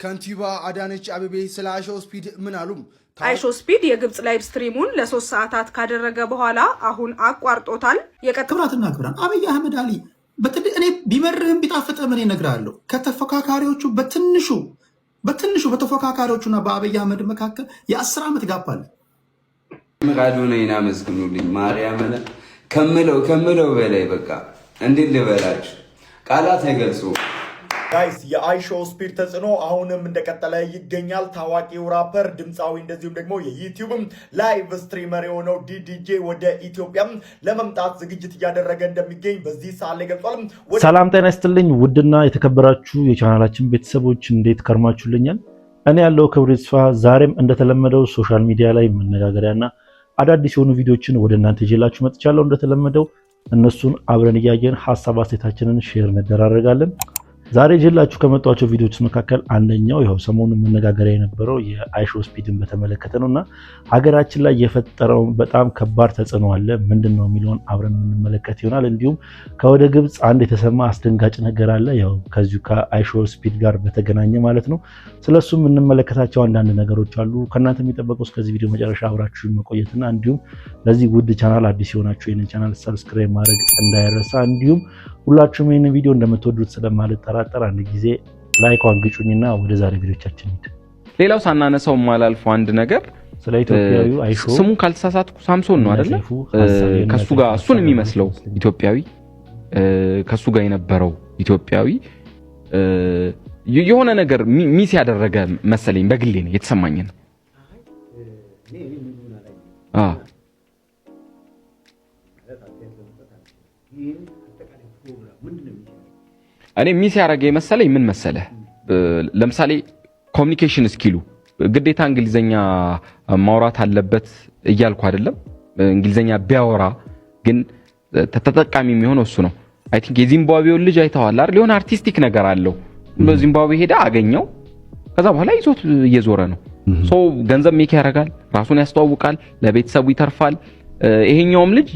ከንቲባ አዳነች አቤቤ ስለ አይሾው ስፒድ ምን አሉ? አይሾው ስፒድ የግብጽ ላይቭ ስትሪሙን ለ3 ሰዓታት ካደረገ በኋላ አሁን አቋርጦታል። የቀጥራትና ክብራን አብይ አህመድ አሊ እኔ ቢመርህም ቢጣፍጥህ ምን እነግርሃለሁ ከተፈካካሪዎቹ በትንሹ በተፈካካሪዎቹና በአብይ አህመድ መካከል የ10 ዓመት ጋፕ አለ። መቃዱነይና መስክኑልኝ ማርያምን ከምለው በላይ በቃ እንዴት ልበላችሁ ቃላት አይገልጹ። ጋይስ የአይሾው ስፒድ ተጽዕኖ አሁንም እንደቀጠለ ይገኛል። ታዋቂው ራፐር ድምፃዊ እንደዚሁም ደግሞ የዩቲዩብም ላይቭ ስትሪመር የሆነው ዲዲጄ ወደ ኢትዮጵያ ለመምጣት ዝግጅት እያደረገ እንደሚገኝ በዚህ ሰዓት ላይ ገልጿል። ሰላም ጤና ይስጥልኝ ውድና የተከበራችሁ የቻናላችን ቤተሰቦች እንዴት ከርማችሁልኛል? እኔ ያለው ክብር ይስፋ ዛሬም እንደተለመደው ሶሻል ሚዲያ ላይ መነጋገሪያና አዳዲስ የሆኑ ቪዲዮዎችን ወደ እናንተ ይዤላችሁ መጥቻለሁ። እንደተለመደው እነሱን አብረን እያየን ሐሳብ አስተያየታችንን ሼር እንደራረጋለን። ዛሬ ጀላችሁ ከመጣቸው ቪዲዮዎች መካከል አንደኛው ያው ሰሞኑን መነጋገሪያ የነበረው የአይሾው ስፒድን በተመለከተ ነውና ሀገራችን ላይ የፈጠረው በጣም ከባድ ተጽዕኖ አለ ምንድነው የሚለውን አብረን የምንመለከት ይሆናል። እንዲሁም ከወደ ግብጽ አንድ የተሰማ አስደንጋጭ ነገር አለ ያው ከዚሁ ከአይሾው ስፒድ ጋር በተገናኘ ማለት ነው። ስለሱ የምንመለከታቸው አንዳንድ ነገሮች አሉ። ከእናንተ የሚጠበቀው እስከዚህ ቪዲዮ መጨረሻ አብራችሁ መቆየትና እንዲሁም ለዚህ ውድ ቻናል አዲስ የሆናችሁ ይሄንን ቻናል ሰብስክራይብ ማድረግ እንዳይረሳ እንዲሁም ሁላችሁም ይሄንን ቪዲዮ እንደምትወዱት ስለማልጠራጠር አንድ ጊዜ ላይክ አድርጉኝና ወደ ዛሬ ቪዲዮቻችን እንሂድ። ሌላው ሳናነሳው ማላልፎ አንድ ነገር ስለ ኢትዮጵያዊ አይሾው ስሙ ካልተሳሳትኩ ሳምሶን ነው አይደል? ከሱ ጋር እሱን የሚመስለው ኢትዮጵያዊ ከሱ ጋር የነበረው ኢትዮጵያዊ የሆነ ነገር ሚስ ያደረገ መሰለኝ በግሌ ነው የተሰማኝ ነው። እኔ ሚስ ያደረገ መሰለኝ ምን መሰለህ ለምሳሌ ኮሙኒኬሽን ስኪሉ ግዴታ እንግሊዘኛ ማውራት አለበት እያልኩ አይደለም። እንግሊዘኛ ቢያወራ ግን ተጠቃሚ የሚሆነው እሱ ነው። አይ ቲንክ የዚምባብዌው ልጅ አይተዋል አይደል? የሆነ አርቲስቲክ ነገር አለው። በዚምባብዌ ሄዳ አገኘው ከዛ በኋላ ይዞት እየዞረ ነው። ሶ ገንዘብ ሜክ ያደርጋል፣ ራሱን ያስተዋውቃል፣ ለቤተሰቡ ይተርፋል። ይሄኛውም ልጅ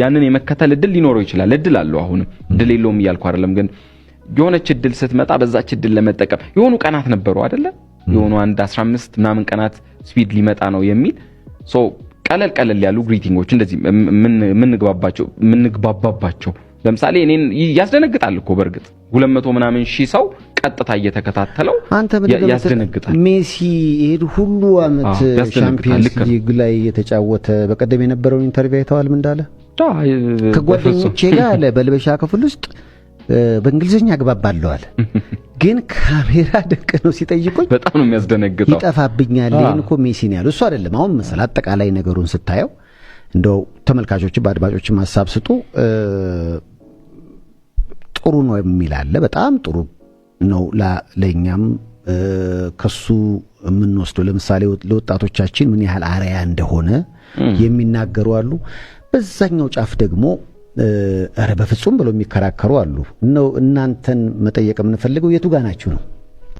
ያንን የመከተል እድል ሊኖረው ይችላል። እድል አለው። አሁንም እድል የለውም እያልኩ አይደለም። ግን የሆነች እድል ስትመጣ በዛች እድል ለመጠቀም የሆኑ ቀናት ነበሩ አይደለ? የሆኑ አንድ 15 ምናምን ቀናት ስፒድ ሊመጣ ነው የሚል ሶ ቀለል ያሉ ግሪቲንጎች እንደዚህ ምንግባባባቸው ለምሳሌ እኔን ያስደነግጣል እኮ በርግጥ 200 ምናምን ሺህ ሰው ቀጥታ እየተከታተለው ያስደነግጣል። ሜሲ ይሄድ ሁሉ አመት ቻምፒየንስ ሊግ ላይ የተጫወተ በቀደም የነበረውን ኢንተርቪው አይተዋል ምን እንዳለ? ከጓደኞቼ ጋር አለ በልበሻ ክፍል ውስጥ በእንግሊዘኛ አግባባለሁ አለ። ግን ካሜራ ደቅ ነው ሲጠይቁኝ በጣም ነው የሚያስደነግጠው። ይጠፋብኛል ይሄን እኮ ሜሲ ነው ያለው። እሱ አይደለም አሁን መሰለ አጠቃላይ ነገሩን ስታየው እንደው ተመልካቾች በአድማጮች ሐሳብ ስጡ። ጥሩ ነው የሚል አለ። በጣም ጥሩ ነው ለኛም ከሱ የምንወስደው ለምሳሌ ለወጣቶቻችን ምን ያህል አሪያ እንደሆነ የሚናገሩ አሉ። በዛኛው ጫፍ ደግሞ አረ በፍጹም ብለው የሚከራከሩ አሉ። ነው እናንተን መጠየቅ የምንፈልገው የቱ ጋር ናችሁ ነው?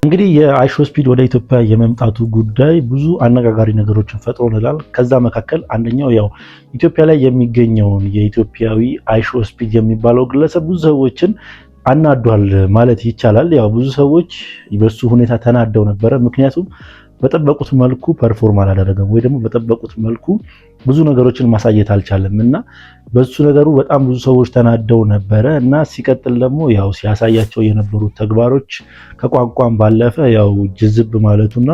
እንግዲህ የአይሾው ስፒድ ወደ ኢትዮጵያ የመምጣቱ ጉዳይ ብዙ አነጋጋሪ ነገሮችን ፈጥሮልናል። ከዛ መካከል አንደኛው ያው ኢትዮጵያ ላይ የሚገኘውን የኢትዮጵያዊ አይሾው ስፒድ የሚባለው ግለሰብ ብዙ ሰዎችን አናዷል ማለት ይቻላል። ያው ብዙ ሰዎች በሱ ሁኔታ ተናደው ነበረ። ምክንያቱም በጠበቁት መልኩ ፐርፎርም አላደረገም ወይ ደግሞ በጠበቁት መልኩ ብዙ ነገሮችን ማሳየት አልቻለም እና በሱ ነገሩ በጣም ብዙ ሰዎች ተናደው ነበረ እና ሲቀጥል ደግሞ ያው ሲያሳያቸው የነበሩ ተግባሮች ከቋንቋም ባለፈ ያው ጅዝብ ማለቱና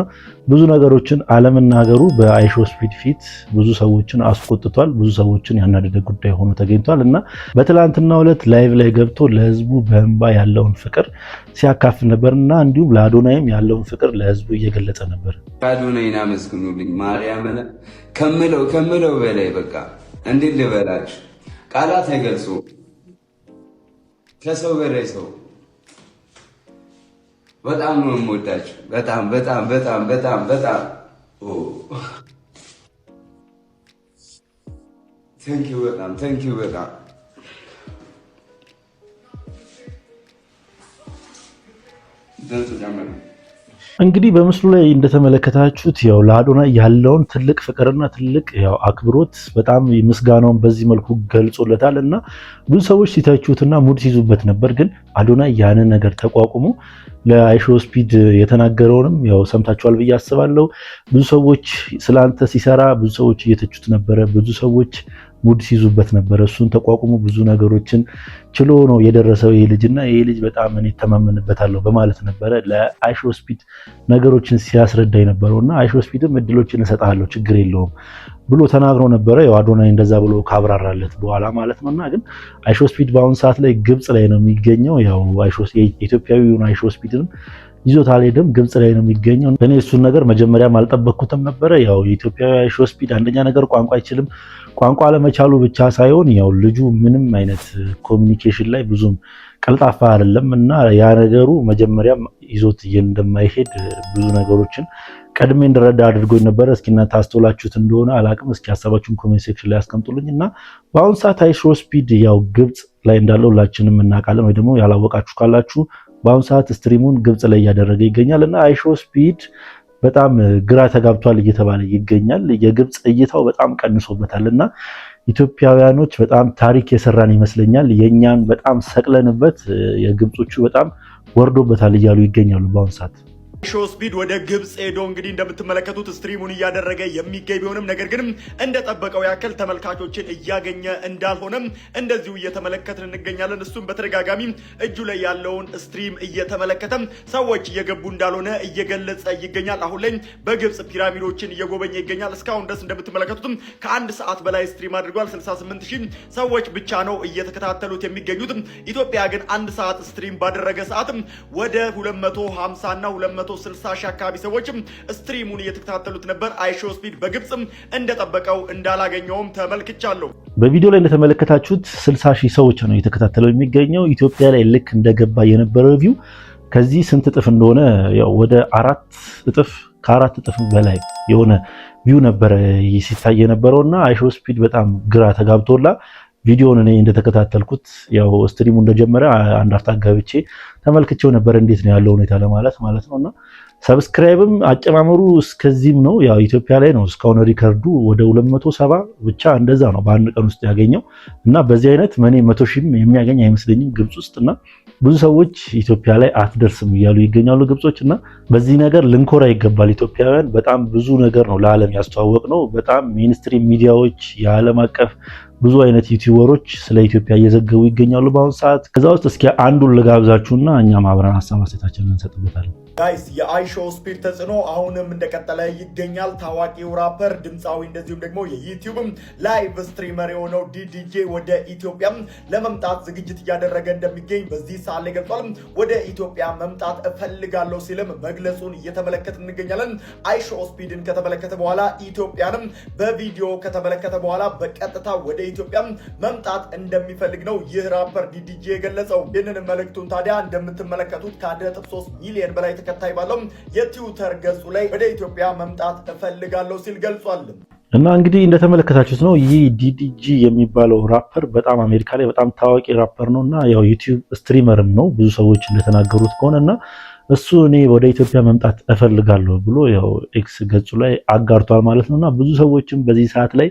ብዙ ነገሮችን አለመናገሩ በአይሾው ስፒድ ፊት ብዙ ሰዎችን አስቆጥቷል። ብዙ ሰዎችን ያናደደ ጉዳይ ሆኖ ተገኝቷል እና በትላንትናው ዕለት ላይቭ ላይ ገብቶ ለህዝቡ በእንባ ያለውን ፍቅር ሲያካፍል ነበርና እንዲሁም ለአዶናይም ያለውን ፍቅር ለህዝቡ እየገለጸ ነበር። አዶናይና መስክኑልኝ ማርያምን ከምለው በላይ በቃ እንዴት ልበላችሁ ቃላት አይገልጹ። ከሰው በላይ ሰው በጣም ነው የምወዳችሁ። በጣም ቴንክ ዩ በጣም ደንቱ ጀመረ እንግዲህ በምስሉ ላይ እንደተመለከታችሁት ያው ለአዶናይ ያለውን ትልቅ ፍቅርና ትልቅ ያው አክብሮት በጣም ምስጋናውን በዚህ መልኩ ገልጾለታል እና ብዙ ሰዎች ሲታችሁትና ሙድ ሲይዙበት ነበር። ግን አዶናይ ያንን ነገር ተቋቁሞ ለአይሾ ስፒድ የተናገረውንም ያው ሰምታችኋል ብዬ አስባለሁ። ብዙ ሰዎች ስላንተ ሲሰራ ብዙ ሰዎች እየተቹት ነበረ። ብዙ ሰዎች ሙድ ሲይዙበት ነበረ። እሱን ተቋቁሞ ብዙ ነገሮችን ችሎ ነው የደረሰው ይሄ ልጅና ይሄ ልጅ በጣም እኔ ተማመንበታለሁ በማለት ነበረ ለአይሾ ስፒድ ነገሮችን ሲያስረዳ የነበረውና አይሾ ስፒድም እድሎችን እሰጣለሁ ችግር የለውም ብሎ ተናግሮ ነበረ። ያው አዶናይ እንደዛ ብሎ ካብራራለት በኋላ ማለት ነውና ግን አይሾ ስፒድ በአሁን ሰዓት ላይ ግብጽ ላይ ነው የሚገኘው። ያው አይሾ ኢትዮጵያዊውን አይሾ ስፒድን ይዞት አልሄድም፣ ግብጽ ላይ ነው የሚገኘው። እኔ እሱን ነገር መጀመሪያም አልጠበቅኩትም ነበረ። ያው የኢትዮጵያዊ አይሾ ስፒድ አንደኛ ነገር ቋንቋ አይችልም። ቋንቋ አለመቻሉ ብቻ ሳይሆን ያው ልጁ ምንም አይነት ኮሚኒኬሽን ላይ ብዙም ቀልጣፋ አይደለም እና ያ ነገሩ መጀመሪያም ይዞት እንደማይሄድ ብዙ ነገሮችን ቀድሜ እንድረዳ አድርጎኝ ነበረ። እስኪ እናንተ አስተውላችሁት እንደሆነ አላቅም። እስኪ ሀሳባችሁን ኮሜንት ሴክሽን ላይ አስቀምጡልኝ እና በአሁን ሰዓት አይሾ ስፒድ ያው ግብጽ ላይ እንዳለው ሁላችንም እናውቃለን። ወይ ደግሞ ያላወቃችሁ ካላችሁ በአሁን ሰዓት ስትሪሙን ግብጽ ላይ እያደረገ ይገኛል እና አይሾ ስፒድ በጣም ግራ ተጋብቷል እየተባለ ይገኛል። የግብጽ እይታው በጣም ቀንሶበታል እና ኢትዮጵያውያኖች በጣም ታሪክ የሰራን ይመስለኛል። የኛን በጣም ሰቅለንበት የግብጾቹ በጣም ወርዶበታል እያሉ ይገኛሉ በአሁን ሰዓት። አይሾ ስፒድ ወደ ግብጽ ሄዶ እንግዲህ እንደምትመለከቱት ስትሪሙን እያደረገ የሚገኝ ቢሆንም ነገር ግን እንደጠበቀው ያክል ተመልካቾችን እያገኘ እንዳልሆነም እንደዚሁ እየተመለከትን እንገኛለን። እሱም በተደጋጋሚ እጁ ላይ ያለውን ስትሪም እየተመለከተ ሰዎች እየገቡ እንዳልሆነ እየገለጸ ይገኛል። አሁን ላይ በግብጽ ፒራሚዶችን እየጎበኘ ይገኛል። እስካሁን ድረስ እንደምትመለከቱትም ከአንድ ሰዓት በላይ ስትሪም አድርጓል። 68,000 ሰዎች ብቻ ነው እየተከታተሉት የሚገኙት። ኢትዮጵያ ግን አንድ ሰዓት ስትሪም ባደረገ ሰዓትም ወደ 250 እና 260 ሺህ አካባቢ ሰዎችም ስትሪሙን እየተከታተሉት ነበር። አይሾ ስፒድ በግብጽም እንደጠበቀው እንዳላገኘውም ተመልክቻለሁ። በቪዲዮ ላይ እንደተመለከታችሁት 60 ሺህ ሰዎች ነው እየተከታተለው የሚገኘው። ኢትዮጵያ ላይ ልክ እንደገባ የነበረው ቪው ከዚህ ስንት እጥፍ እንደሆነ ያው ወደ 4 እጥፍ ከ4 እጥፍ በላይ የሆነ ቪው ነበረ ሲታይ የነበረውና አይሾ ስፒድ በጣም ግራ ተጋብቶላ ቪዲዮውን እኔ እንደተከታተልኩት ያው ስትሪሙ እንደጀመረ አንድ አፍታ ገብቼ ተመልክቼው ነበር እንዴት ነው ያለው ሁኔታ ለማለት ማለት ነውና ሰብስክራይብም አጨማመሩ እስከዚህም ነው። ያው ኢትዮጵያ ላይ ነው እስካሁን ሪከርዱ ወደ 270 ብቻ እንደዛ ነው በአንድ ቀን ውስጥ ያገኘው እና በዚህ አይነት ማኔ 100 ሺህም የሚያገኝ አይመስለኝም ግብጽ ውስጥና ብዙ ሰዎች ኢትዮጵያ ላይ አትደርስም እያሉ ይገኛሉ ግብጾች እና በዚህ ነገር ልንኮራ ይገባል። ኢትዮጵያውያን በጣም ብዙ ነገር ነው ለዓለም ያስተዋወቅ ነው። በጣም ሜንስትሪም ሚዲያዎች የዓለም አቀፍ ብዙ አይነት ዩቲዩበሮች ስለ ኢትዮጵያ እየዘገቡ ይገኛሉ በአሁኑ ሰዓት። ከዛ ውስጥ እስኪ አንዱን ልጋብዛችሁና እኛም አብረን ሀሳብ አስተያየታችንን እንሰጥበታለን። ጋይስ የአይሾ ስፒድ ተጽዕኖ አሁንም እንደቀጠለ ይገኛል። ታዋቂው ራፐር ድምፃዊ እንደዚሁም ደግሞ የዩቲዩብም ላይቭ ስትሪመር የሆነው ዲዲጄ ወደ ኢትዮጵያ ለመምጣት ዝግጅት እያደረገ እንደሚገኝ በዚህ ሰዓት ላይ ገልጿል። ወደ ኢትዮጵያ መምጣት እፈልጋለሁ ሲልም መግለጹን እየተመለከት እንገኛለን። አይሾ ስፒድን ከተመለከተ በኋላ ኢትዮጵያንም በቪዲዮ ከተመለከተ በኋላ በቀጥታ ወደ ኢትዮጵያ መምጣት እንደሚፈልግ ነው ይህ ራፐር ዲዲጄ የገለጸው። ይህንን መልእክቱን ታዲያ እንደምትመለከቱት ከ1.3 ሚሊዮን በላይ ተከታይ ባለው የትዊተር ገጹ ላይ ወደ ኢትዮጵያ መምጣት እፈልጋለሁ ሲል ገልጿል። እና እንግዲህ እንደተመለከታችሁት ነው ይህ ዲዲጂ የሚባለው ራፐር በጣም አሜሪካ ላይ በጣም ታዋቂ ራፐር ነውና ያው ዩቲዩብ ስትሪመርም ነው ብዙ ሰዎች እንደተናገሩት ከሆነና እሱ እኔ ወደ ኢትዮጵያ መምጣት እፈልጋለሁ ብሎ ያው ኤክስ ገጹ ላይ አጋርቷል ማለት ነውና ብዙ ሰዎችም በዚህ ሰዓት ላይ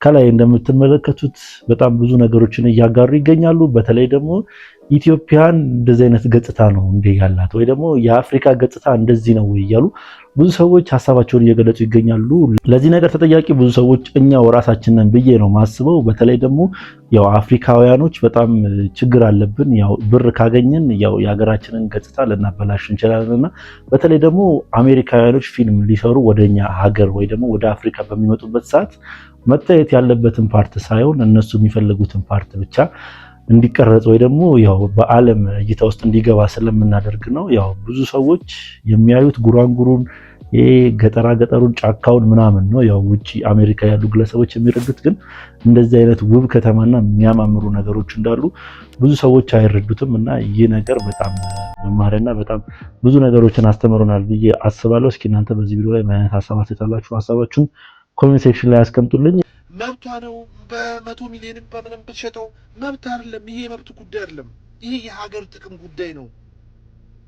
ከላይ እንደምትመለከቱት በጣም ብዙ ነገሮችን እያጋሩ ይገኛሉ። በተለይ ደግሞ ኢትዮጵያን እንደዚህ አይነት ገጽታ ነው እንዴ ያላት ወይ ደግሞ የአፍሪካ ገጽታ እንደዚህ ነው እያሉ ብዙ ሰዎች ሀሳባቸውን እየገለጹ ይገኛሉ። ለዚህ ነገር ተጠያቂ ብዙ ሰዎች እኛው ራሳችን ነን ብዬ ነው ማስበው። በተለይ ደግሞ ያው አፍሪካውያኖች በጣም ችግር አለብን። ያው ብር ካገኘን ያው የሀገራችንን ገጽታ ልናበላሽ እንችላለንና በተለይ ደግሞ አሜሪካውያኖች ፊልም ሊሰሩ ወደኛ ሀገር ወይ ደግሞ ወደ አፍሪካ በሚመጡበት ሰዓት መታየት ያለበትን ፓርት ሳይሆን እነሱ የሚፈልጉትን ፓርት ብቻ እንዲቀረጽ ወይ ደግሞ ያው በዓለም እይታ ውስጥ እንዲገባ ስለምናደርግ ነው። ያው ብዙ ሰዎች የሚያዩት ጉራንጉሩን ገጠራ ገጠሩን ጫካውን ምናምን ነው። ያው ውጪ አሜሪካ ያሉ ግለሰቦች የሚረዱት ግን እንደዚህ አይነት ውብ ከተማና የሚያማምሩ ነገሮች እንዳሉ ብዙ ሰዎች አይረዱትም እና ይህ ነገር በጣም መማሪያና በጣም ብዙ ነገሮችን አስተምሮናል ብዬ አስባለሁ። እስኪ እናንተ በዚህ ቪዲዮ ላይ ምን አይነት ሀሳብ አስተያየታችሁ ሀሳባችሁን ኮሜንት ሴክሽን ላይ አስቀምጡልኝ። መብቷ ነው። በ100 ሚሊዮን በምንም ብትሸጠው መብት አይደለም። ይሄ የመብት ጉዳይ አይደለም። ይሄ የሀገር ጥቅም ጉዳይ ነው።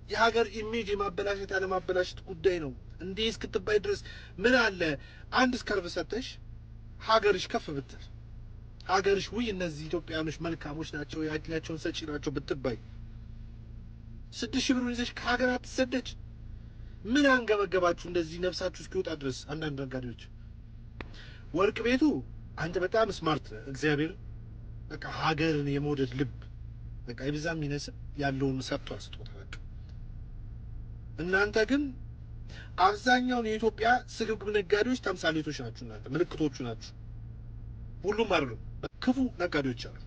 የሀገር ኢሜጅ የማበላሸት ያለማበላሸት ጉዳይ ነው። እንዲህ እስክትባይ ድረስ ምን አለ አንድ ስከርብ ሰተሽ ሀገርሽ ከፍ ብትል ሀገርሽ ውይ እነዚህ ኢትዮጵያኖች መልካሞች ናቸው ያድላቸውን ሰጪ ናቸው ብትባይ 6,000 ብር ይዘሽ ከሀገር አትሰደጅ። ምን አንገበገባችሁ እንደዚህ ነፍሳችሁ እስኪወጣ ድረስ? አንዳንድ ነጋዴዎች ወርቅ ቤቱ አንተ በጣም ስማርት እግዚአብሔር በቃ ሀገርን የመውደድ ልብ በቃ ይብዛም ይነስም ያለውን ሰጥቷል ስጦታ በቃ። እናንተ ግን አብዛኛውን የኢትዮጵያ ስግብግብ ነጋዴዎች ተምሳሌቶች ናችሁ። እናንተ ምልክቶቹ ናችሁ። ሁሉም አይደሉም፣ ክፉ ነጋዴዎች አሉ።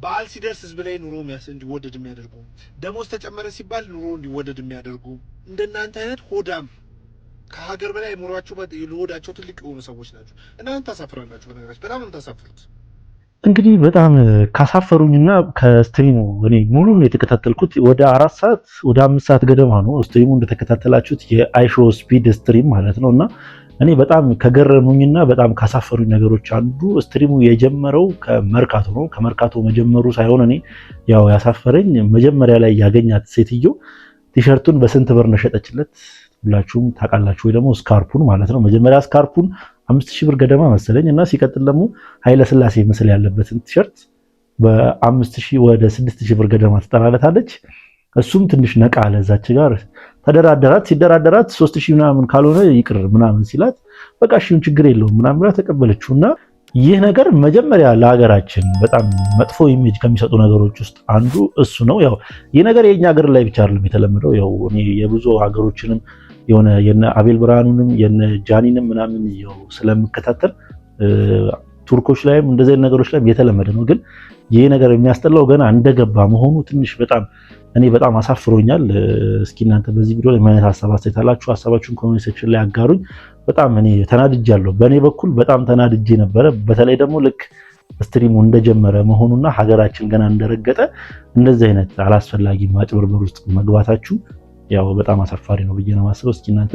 በዓል ሲደርስ ህዝብ ላይ ኑሮ እንዲወደድ የሚያደርጉ ደሞዝ ተጨመረ ሲባል ኑሮ እንዲወደድ የሚያደርጉ እንደናንተ አይነት ሆዳም ከሀገር በላይ ኑሯቸው ለሆዳቸው ትልቅ የሆኑ ሰዎች ናቸው። እናንተ ታሳፍራላችሁ። በነገራችን በጣም ነው ታሳፍሩት። እንግዲህ በጣም ካሳፈሩኝና ከስትሪሙ እኔ ሙሉን የተከታተልኩት ወደ 4 ሰዓት ወደ 5 ሰዓት ገደማ ነው። ስትሪሙ እንደተከታተላችሁት የአይሾ ስፒድ ስትሪም ማለት ነውና እኔ በጣም ከገረሙኝና በጣም ካሳፈሩኝ ነገሮች አንዱ ስትሪሙ የጀመረው ከመርካቶ ነው። ከመርካቶ መጀመሩ ሳይሆን እኔ ያው ያሳፈረኝ መጀመሪያ ላይ ያገኛት ሴትዮ ቲሸርቱን በስንት ብር ነው ሸጠችለት? ሁላችሁም ታውቃላችሁ፣ ወይ ደግሞ ስካርፑን ማለት ነው። መጀመሪያ ስካርፑን 5,000 ብር ገደማ መሰለኝ እና ሲቀጥል ደግሞ ኃይለ ሥላሴ ምስል ያለበትን ቲሸርት በ5,000 ወደ 6,000 ብር ገደማ ትጠራለታለች። እሱም ትንሽ ነቃ አለ። እዛች ጋር ተደራደራት። ሲደራደራት 3,000 ምናምን ካልሆነ ይቅር ምናምን ሲላት በቃ እሺ ችግር የለውም ምናምን ብላ ተቀበለችውና ይህ ነገር መጀመሪያ ለሀገራችን በጣም መጥፎ ኢሜጅ ከሚሰጡ ነገሮች ውስጥ አንዱ እሱ ነው። ያው ይህ ነገር የኛ ሀገር ላይ ብቻ አይደለም የተለመደው። ያው እኔ የብዙ ሀገሮችንም የሆነ የነ አቤል ብርሃኑንም የነ ጃኒንም ምናምን ያው ስለምከታተል ቱርኮች ላይም እንደዚህ ነገሮች ላይም የተለመደ ነው። ግን ይሄ ነገር የሚያስጠላው ገና እንደገባ መሆኑ ትንሽ በጣም እኔ በጣም አሳፍሮኛል። እስኪ እናንተ በዚህ ቪዲዮ ላይ ምን አይነት ሀሳብ አስተያየት አላችሁ? ሀሳባችሁን ኮሜንት ሴክሽን ላይ አጋሩኝ። በጣም እኔ ተናድጃለሁ። በእኔ በኩል በጣም ተናድጄ ነበረ። በተለይ ደግሞ ልክ ስትሪሙ እንደጀመረ መሆኑና ሀገራችን ገና እንደረገጠ እንደዚህ አይነት አላስፈላጊ ማጭበርበር ውስጥ መግባታችሁ ያው በጣም አሳፋሪ ነው ብዬ ነው የማስበው። እስኪ እናንተ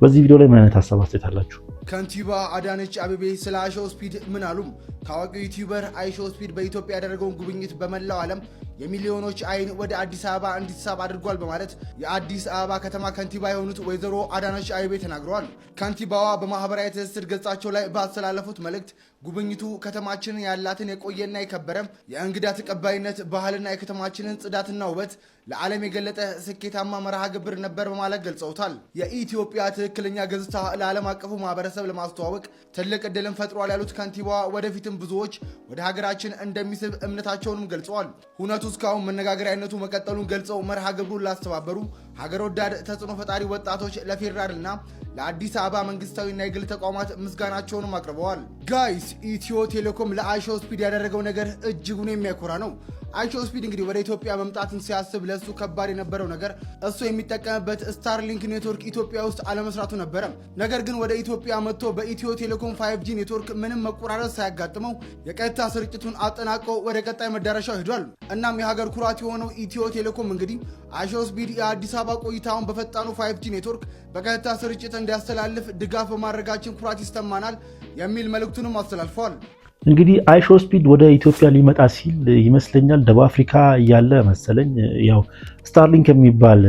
በዚህ ቪዲዮ ላይ ምን አይነት ሀሳብ አስተያየት አላችሁ? ከንቲባ አዳነች አቤቤ ስለ አይሾ ስፒድ ምን አሉም? ታዋቂው ዩቲዩበር አይሾ ስፒድ በኢትዮጵያ ያደረገውን ጉብኝት በመላው ዓለም የሚሊዮኖች አይን ወደ አዲስ አበባ እንዲሳብ አድርጓል በማለት የአዲስ አበባ ከተማ ከንቲባ የሆኑት ወይዘሮ አዳነች አቤቤ ተናግረዋል። ከንቲባዋ በማህበራዊ ትስስር ገጻቸው ላይ ባስተላለፉት መልእክት ጉብኝቱ ከተማችንን ያላትን የቆየና የከበረ የእንግዳ ተቀባይነት ባህልና የከተማችንን ጽዳትና ውበት ለዓለም የገለጠ ስኬታማ መርሃ ግብር ነበር በማለት ገልጸውታል። የኢትዮጵያ ትክክለኛ ገጽታ ለዓለም አቀፉ ማህበረሰብ ለማስተዋወቅ ትልቅ ዕድልን ፈጥሯል ያሉት ከንቲባዋ ወደፊትም ብዙዎች ወደ ሀገራችን እንደሚስብ እምነታቸውንም ገልጸዋል። ሁነቱ እስካሁን መነጋገሪያነቱ መቀጠሉን ገልጸው መርሃ ግብሩን ላስተባበሩ ሀገር ወዳድ ተጽዕኖ ፈጣሪ ወጣቶች ለፌዴራልና ለአዲስ አበባ መንግስታዊና የግል ተቋማት ምስጋናቸውንም አቅርበዋል። ጋይስ ኢትዮ ቴሌኮም ለአይሾ ስፒድ ያደረገው ነገር እጅጉን የሚያኮራ ነው። አይሾ ስፒድ እንግዲህ ወደ ኢትዮጵያ መምጣትን ሲያስብ ለሱ ከባድ የነበረው ነገር እሱ የሚጠቀምበት ስታርሊንክ ኔትወርክ ኢትዮጵያ ውስጥ አለመስራቱ ነበረ። ነገር ግን ወደ ኢትዮጵያ መጥቶ በኢትዮ ቴሌኮም 5G ኔትወርክ ምንም መቆራረጥ ሳያጋጥመው የቀጥታ ስርጭቱን አጠናቆ ወደ ቀጣይ መዳረሻው ሄዷል። እናም የሀገር ኩራት የሆነው ኢትዮ ቴሌኮም እንግዲህ አይሾ ስፒድ የአዲስ አበባ ቆይታውን በፈጣኑ 5G ኔትወርክ በቀጥታ ስርጭት እንዲያስተላልፍ ድጋፍ በማድረጋችን ኩራት ይሰማናል የሚል መልእክቱንም አስተላልፈዋል። እንግዲህ አይሾ ስፒድ ወደ ኢትዮጵያ ሊመጣ ሲል ይመስለኛል ደቡብ አፍሪካ እያለ መሰለኝ ያው ስታርሊንክ የሚባል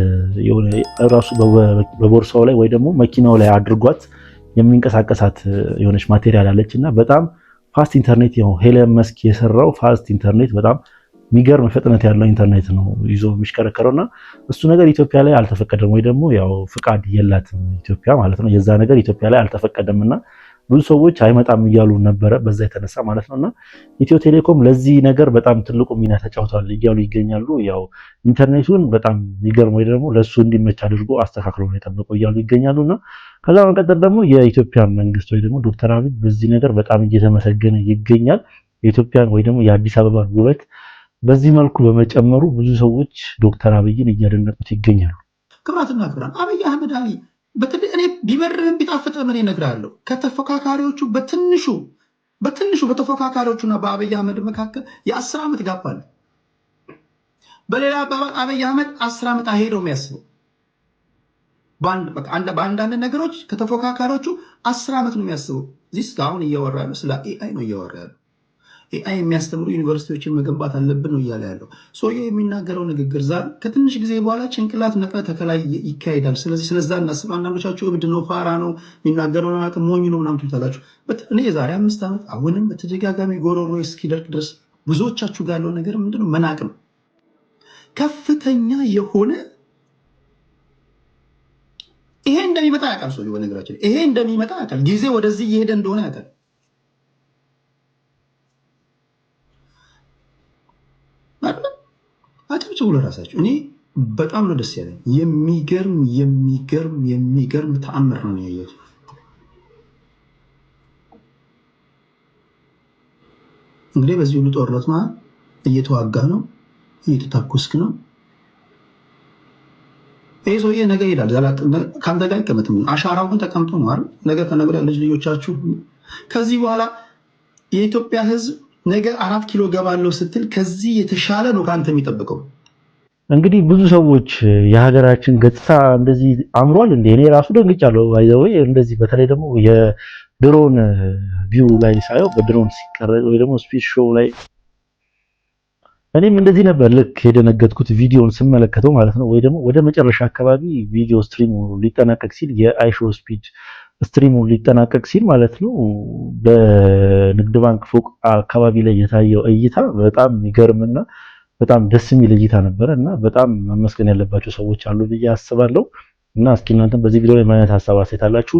የሆነ ራሱ በቦርሳው ላይ ወይ ደግሞ መኪናው ላይ አድርጓት የሚንቀሳቀሳት የሆነች ማቴሪያል አለች እና በጣም ፋስት ኢንተርኔት ነው ሄለን መስክ የሰራው ፋስት ኢንተርኔት በጣም የሚገርም ፍጥነት ያለው ኢንተርኔት ነው ይዞ የሚሽከረከረውና እሱ ነገር ኢትዮጵያ ላይ አልተፈቀደም ወይ ደግሞ ያው ፍቃድ የላትም ኢትዮጵያ ማለት ነው። የዛ ነገር ኢትዮጵያ ላይ አልተፈቀደምና ብዙ ሰዎች አይመጣም እያሉ ነበረ በዛ የተነሳ ማለት ነውና ኢትዮ ቴሌኮም ለዚህ ነገር በጣም ትልቁ ሚና ተጫውቷል እያሉ ይገኛሉ። ያው ኢንተርኔቱን በጣም የሚገርም ወይ ደግሞ ለሱ እንዲመች አድርጎ አስተካክሎ ነው የጠበቀው እያሉ ይገኛሉና ከዛ በመቀጠል ደግሞ የኢትዮጵያ መንግስት ወይ ደግሞ ዶክተር አብይ በዚህ ነገር በጣም እየተመሰገነ ይገኛል። የኢትዮጵያን ወይ ደግሞ የአዲስ አበባን ውበት በዚህ መልኩ በመጨመሩ ብዙ ሰዎች ዶክተር አብይን እያደነቁት ይገኛሉ። ክብራትና ክብራን አብይ አህመድ አሊ በተለይ እኔ ቢመርህም ቢጣፍጥህም እኔ እነግርሃለሁ ከተፎካካሪዎቹ በትንሹ በተፎካካሪዎቹና በአብይ አህመድ መካከል የ10 ዓመት ጋፕ አለ። በሌላ አባባል አብይ አህመድ 10 ዓመት አሄደው የሚያስበው በአንዳንድ ነገሮች ከተፎካካሪዎቹ 10 ዓመት ነው የሚያስበው። እዚህ አሁን እያወራ ያለው ስለ ኤአይ ነው እያወራ ያለው። ኤአይ የሚያስተምሩ ዩኒቨርሲቲዎችን መገንባት አለብን ነው እያለ ያለው ሰውዬው የሚናገረው ንግግር። ዛሬ ከትንሽ ጊዜ በኋላ ጭንቅላት ነቅለ ተከላይ ይካሄዳል። ስለዚህ ስለዛ እናስብ። አንዳንዶቻችሁ እብድ ነው፣ ፋራ ነው፣ የሚናገረውን አቅም ሞኝ ነው ምናምን ትላላችሁ። እኔ የዛሬ 5 ዓመት አሁንም በተደጋጋሚ ጎሮሮ እስኪደርቅ ድረስ ብዙዎቻችሁ ጋር ያለው ነገር ምንድነው? መናቅ ነው። ከፍተኛ የሆነ ይሄ እንደሚመጣ ያውቃል ሰውዬው። በነገራችን ይሄ እንደሚመጣ ያውቃል። ጊዜ ወደዚህ እየሄደ እንደሆነ ያውቃል። አጨብጭቡ ለራሳችሁ። እኔ በጣም ነው ደስ ያለኝ። የሚገርም ተአምር ነው ያየሁት። እንግዲህ በዚህ ሁሉ ጦርነት ማለት እየተዋጋ ነው፣ እየተታኮስክ ነው። ይህ ሰውዬ ነገ ይሄዳል። ከአንተ ጋር አይቀመጥም። አሻራው ግን ተቀምጦ ነው አይደል? ነገ ከነገ ወዲያ ልጆቻችሁ ከዚህ በኋላ የኢትዮጵያ ሕዝብ ነገ 4 ኪሎ ገባለሁ ስትል ከዚህ የተሻለ ነው ከአንተ የሚጠብቀው። እንግዲህ ብዙ ሰዎች የሀገራችን ገጽታ እንደዚህ አምሯል እንዴ? እኔ ራሱ ደንግጫለሁ። ባይዘው እንደዚህ በተለይ ደግሞ የድሮን ቪው ላይ ሳየው በድሮን ሲቀረጽ ወይ ደግሞ ስፒድ ሾው ላይ እኔም እንደዚህ ነበር ልክ የደነገጥኩት ቪዲዮን ስመለከተው ማለት ነው። ወይ ደግሞ ወደ መጨረሻ አካባቢ ቪዲዮ ስትሪሙ ሊጠናቀቅ ሲል የአይሾ ስፒድ ስትሪሙ ሊጠናቀቅ ሲል ማለት ነው በንግድ ባንክ ፎቅ አካባቢ ላይ የታየው እይታ በጣም የሚገርምና በጣም ደስ የሚል እይታ ነበረ እና በጣም መመስገን ያለባቸው ሰዎች አሉ ብዬ አስባለሁ። እና እስኪ እናንተም በዚህ ቪዲዮ ላይ ምን አይነት ሀሳብ አስተያየት አላችሁ?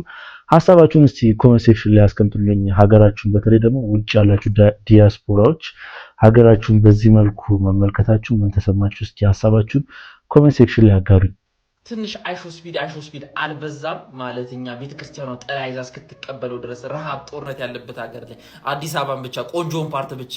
ሀሳባችሁን እስቲ ኮሜንት ሴክሽን ላይ አስቀምጡልኝ። ሀገራችሁን በተለይ ደግሞ ውጭ ያላችሁ ዲያስፖራዎች ሀገራችሁን በዚህ መልኩ መመልከታችሁ ምን ተሰማችሁ? እስቲ ሀሳባችሁን ኮሜንት ሴክሽን ላይ አጋሩኝ። ትንሽ አይሾ ስፒድ አልበዛም? ማለት እኛ ቤተክርስቲያኗ ጥላ ይዛ እስክትቀበለው ድረስ ረሃብ፣ ጦርነት ያለበት ሀገር ላይ አዲስ አበባን ብቻ ቆንጆን ፓርት ብቻ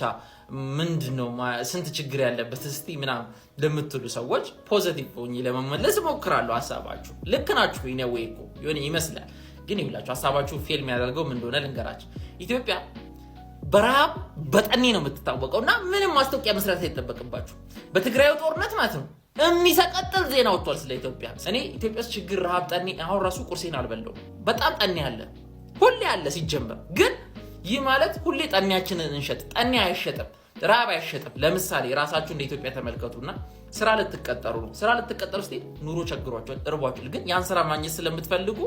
ምንድነው ስንት ችግር ያለበት እስቲ ምናምን ለምትሉ ሰዎች ፖዚቲቭ ሆኜ ለመመለስ እሞክራለሁ። ሀሳባችሁ ልክ ናችሁ። ይነው እኮ ይሆን ይመስላል፣ ግን ይብላችሁ ሀሳባችሁ ፌል የሚያደርገው ምን እንደሆነ ልንገራችሁ። ኢትዮጵያ በረሃብ በጠኔ ነው የምትታወቀው እና ምንም ማስታወቂያ መስራት አይጠበቅባችሁ። በትግራዩ ጦርነት ማለት ነው የሚሰቀጥል ዜና ወጥቷል ስለ ኢትዮጵያ። እኔ ኢትዮጵያ ውስጥ ችግር ረሃብ፣ ጠኔ አሁን ራሱ ቁርሴን አልበላሁም። በጣም ጠኔ አለ፣ ሁሌ አለ ሲጀመር። ግን ይህ ማለት ሁሌ ጠኔያችንን እንሸጥ። ጠኔ አይሸጥም፣ ረሃብ አይሸጥም። ለምሳሌ ራሳችሁ እንደ ኢትዮጵያ ተመልከቱና ስራ ልትቀጠሩ ነው። ስራ ልትቀጠሩ ስትሄድ ኑሮ ቸግሯችኋል፣ እርቧችኋል። ግን ያን ስራ ማግኘት ስለምትፈልጉ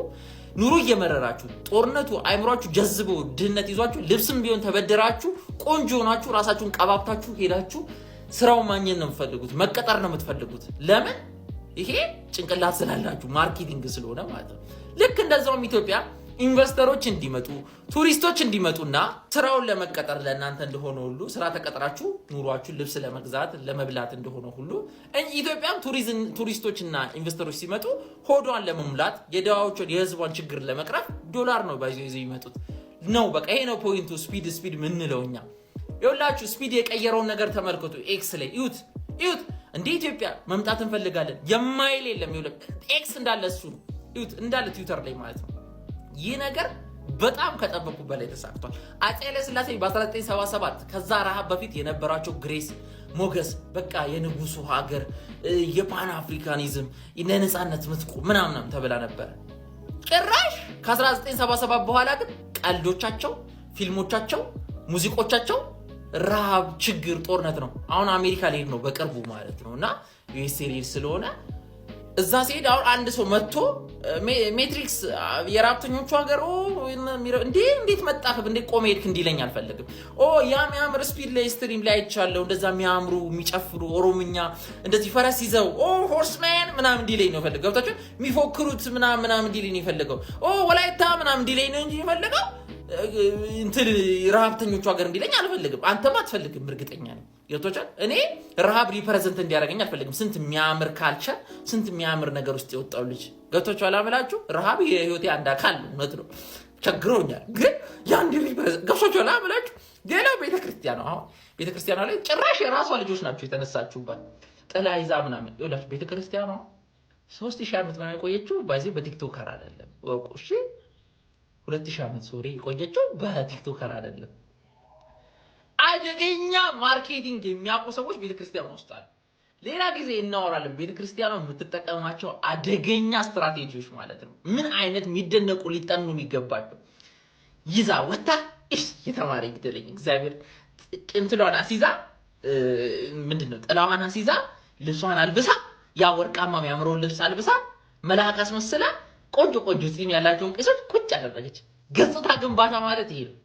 ኑሮ እየመረራችሁ ጦርነቱ አይምሯችሁ ጀዝቦ ድህነት ይዟችሁ ልብስም ቢሆን ተበደራችሁ ቆንጆ ሆናችሁ ራሳችሁን ቀባብታችሁ ሄዳችሁ ስራውን ማግኘት ነው የምትፈልጉት፣ መቀጠር ነው የምትፈልጉት። ለምን? ይሄ ጭንቅላት ስላላችሁ ማርኬቲንግ ስለሆነ ማለት ነው። ልክ እንደዛውም ኢትዮጵያ ኢንቨስተሮች እንዲመጡ ቱሪስቶች እንዲመጡና ስራውን ለመቀጠር ለእናንተ እንደሆነ ሁሉ ስራ ተቀጥራችሁ ኑሯችሁን ልብስ ለመግዛት ለመብላት እንደሆነ ሁሉ ኢትዮጵያም ቱሪስቶችና ኢንቨስተሮች ሲመጡ ሆዷን ለመሙላት የደዋዎችን የህዝቧን ችግር ለመቅረፍ ዶላር ነው ባይዘው ይዘው ይመጡት ነው። በቃ ይሄ ነው ፖይንቱ። ስፒድ ምንለው እኛ። ይኸውላችሁ ስፒድ የቀየረውን ነገር ተመልከቱ። ኤክስ ላይ እዩት እንደ ኢትዮጵያ መምጣት እንፈልጋለን የማይል የለም። ይኸውልህ ኤክስ እንዳለ እሱ ነው። እዩት እንዳለ ትዊተር ላይ ማለት ነው። ይህ ነገር በጣም ከጠበቁ በላይ ተሳክቷል። አፄ ኃይለሥላሴ በ1977 ከዛ ረሃብ በፊት የነበራቸው ግሬስ ሞገስ፣ በቃ የንጉሱ ሀገር የፓን አፍሪካኒዝም ለነፃነት ምትቁ ምናምናም ተብላ ነበር። ጭራሽ ከ1977 በኋላ ግን ቀልዶቻቸው፣ ፊልሞቻቸው፣ ሙዚቆቻቸው ረሃብ፣ ችግር፣ ጦርነት ነው። አሁን አሜሪካ ሊሄድ ነው በቅርቡ ማለት ነው እና ዩኤስኤ ሊሄድ ስለሆነ እዛ ሲሄድ አሁን አንድ ሰው መጥቶ ሜትሪክስ የራብተኞቹ ሀገር እንዴት መጣህ እንዴት ቆመ ሄድክ እንዲለኝ አልፈልግም። ያ የሚያምር ስፒድ ላይ ስትሪም ላይ አይቻለሁ። እንደዛ የሚያምሩ የሚጨፍሩ ኦሮምኛ እንደዚህ ፈረስ ይዘው ሆርስማን ምናምን እንዲለኝ ነው የፈለገው። ገብታችሁ የሚፎክሩት ምናምን እንዲለኝ ነው የፈለገው። ወላይታ ምናምን እንዲለኝ ነው እንጂ የፈለገው እንትን ረሃብተኞቹ ሀገር እንዲለኝ አልፈልግም። አንተም አትፈልግም እርግጠኛ ነኝ። ገብቶቻል። እኔ ረሃብ ሪፕሬዘንት እንዲያደርገኝ አልፈልግም። ስንት የሚያምር ካልቸር፣ ስንት የሚያምር ነገር ውስጥ የወጣው ልጅ ገብቶቻል። አምላችሁ ረሃብ የህይወቴ አንድ አካል ነው። እውነት ነው፣ ቸግሮኛል። ግን ያንዲ ሪፕሬዘንት ገብቶቻል። አምላችሁ ሌላው ቤተክርስቲያን ነው። አሁን ቤተክርስቲያኗ ላይ ጭራሽ የራሷ ልጆች ናቸው የተነሳችሁባት ጥላ ይዛ ምናምን። ይኸውላችሁ ቤተክርስቲያኗ 3000 ዓመት ነው የቆየችው። በዚህ በቲክቶከር አይደለም ወቁ። እሺ 2000 ዓመት ሶሪ የቆየችው በቲክቶከር አይደለም። አደገኛ ማርኬቲንግ የሚያውቁ ሰዎች ቤተክርስቲያን ውስጥ አሉ። ሌላ ጊዜ እናወራለን። ቤተክርስቲያኗ የምትጠቀማቸው አደገኛ ስትራቴጂዎች ማለት ነው። ምን አይነት የሚደነቁ ሊጠኑ የሚገባቸው ይዛ ወጣ የተማረ ይግደለኝ እግዚአብሔር እንትሏን አሲዛ ምንድነው ጥላዋን አሲዛ ልብሷን አልብሳ ያ ወርቃማ የሚያምረው ልብስ አልብሳ መልአክ አስመስላ ቆንጆ ጺም ያላቸውን ቄሶች ቁጭ አደረገች። ገጽታ ግንባታ ማለት ይሄ ነው።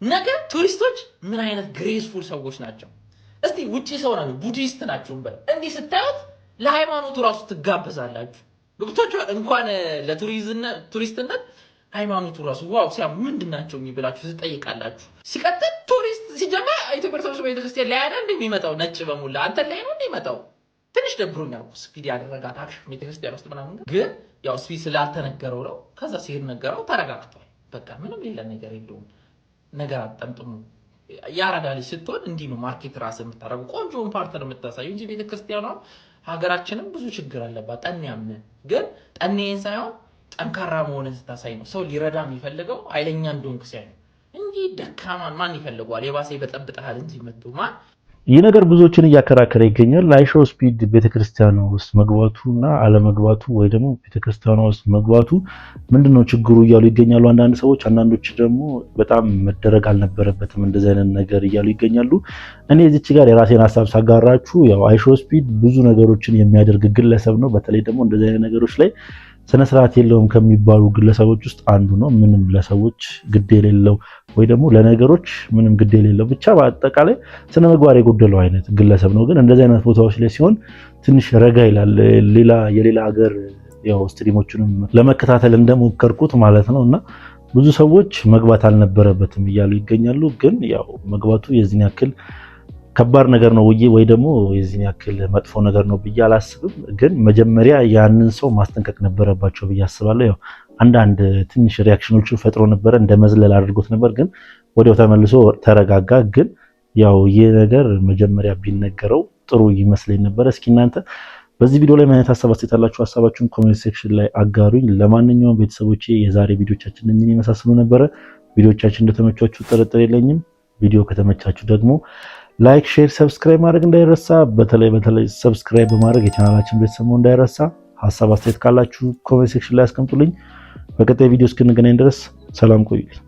ነገ ቱሪስቶች ምን አይነት ግሬስፉል ሰዎች ናቸው? እስቲ ውጪ ሰው ናቸው ቡዲስት ናቸው እንበል እንዲህ ስታዩት ለሃይማኖቱ ራሱ ትጋበዛላችሁ። ግብቶች እንኳን ለቱሪስትነት ሃይማኖቱ ራሱ ዋው ሲያም ምንድናቸው የሚብላችሁ ትጠይቃላችሁ። ሲቀጥል ቱሪስት ሲጀመር ኢትዮጵያ ኦርቶዶክስ ቤተክርስቲያን ላይ አይደል እንደሚመጣው ነጭ በሙላ አንተ ላይ ነው እንደሚመጣው። ትንሽ ደብሮኛል ስፒድ ያደረጋት አክሽን ቤተክርስቲያን ውስጥ ምናምን ግን ያው ስፒድ ስላልተነገረው ነው። ከዛ ሲሄድ ነገረው ተረጋግቷል። በቃ ምንም ሌላ ነገር የለውም። ነገር አጠምጥሙ ያራዳ ልጅ ስትሆን እንዲህ ነው ማርኬት ራስ የምታደርገው ቆንጆውን ፓርት ነው የምታሳየው እንጂ ቤተክርስቲያኗ ሀገራችንም ብዙ ችግር አለባት። ጠንያም ግን ጠንዬን ሳይሆን ጠንካራ መሆንን ስታሳይ ነው ሰው ሊረዳ የሚፈልገው ኃይለኛ እንደሆንክ ሲያይ ነው እንጂ ደካማን ማን ይፈልገዋል? የባሰ ይበጠብጣል እንጂ መጥቶ ማን ይህ ነገር ብዙዎችን እያከራከረ ይገኛል። አይሾስፒድ ቤተክርስቲያን ውስጥ መግባቱና አለመግባቱ ወይ ደግሞ ቤተክርስቲያኗ ውስጥ መግባቱ ምንድነው ችግሩ እያሉ ይገኛሉ አንዳንድ ሰዎች። አንዳንዶች ደግሞ በጣም መደረግ አልነበረበትም እንደዚህ አይነት ነገር እያሉ ይገኛሉ። እኔ እዚች ጋር የራሴን ሀሳብ ሳጋራችሁ ያው አይሾስፒድ ብዙ ነገሮችን የሚያደርግ ግለሰብ ነው። በተለይ ደግሞ እንደዚህ አይነት ነገሮች ላይ ስነ ስርዓት የለውም ከሚባሉ ግለሰቦች ውስጥ አንዱ ነው። ምንም ለሰዎች ግድ የሌለው ወይ ደግሞ ለነገሮች ምንም ግድ የሌለው ብቻ በአጠቃላይ ስነ ምግባር የጎደለው አይነት ግለሰብ ነው። ግን እንደዚህ አይነት ቦታዎች ላይ ሲሆን ትንሽ ረጋ ይላል። የሌላ ሀገር ያው ስትሪሞችንም ለመከታተል እንደሞከርኩት ማለት ነው እና ብዙ ሰዎች መግባት አልነበረበትም እያሉ ይገኛሉ። ግን ያው መግባቱ የዚህን ያክል ከባድ ነገር ነው ወይ ደግሞ የዚህን ያክል መጥፎ ነገር ነው ብዬ አላስብም። ግን መጀመሪያ ያንን ሰው ማስጠንቀቅ ነበረባቸው ብዬ አስባለሁ። ያው አንዳንድ ትንሽ ሪያክሽኖችን ፈጥሮ ነበረ፣ እንደ መዝለል አድርጎት ነበር። ግን ወዲያው ተመልሶ ተረጋጋ። ግን ያው ይህ ነገር መጀመሪያ ቢነገረው ጥሩ ይመስለኝ ነበር። እስኪ እናንተ በዚህ ቪዲዮ ላይ ምን አይነት ሀሳብ አስተያየታላችሁ? ሀሳባችሁን ኮሜንት ሴክሽን ላይ አጋሩኝ። ለማንኛውም ቤተሰቦቼ የዛሬ ቪዲዮቻችን እኚህን የመሳሰሉ ነበረ። ቪዲዮቻችን እንደተመቻችሁ ጥርጥር የለኝም። ቪዲዮ ከተመቻችሁ ደግሞ ላይክ፣ ሼር፣ ሰብስክራይብ ማድረግ እንዳይረሳ። በተለይ ሰብስክራይብ በማድረግ የቻናላችን ቤተሰብ መሆን እንዳይረሳ። ሀሳብ አስተያየት ካላችሁ ኮሜንት ሴክሽን ላይ አስቀምጡልኝ። በቀጣይ ቪዲዮ እስክንገናኝ ድረስ ሰላም ቆዩልኝ።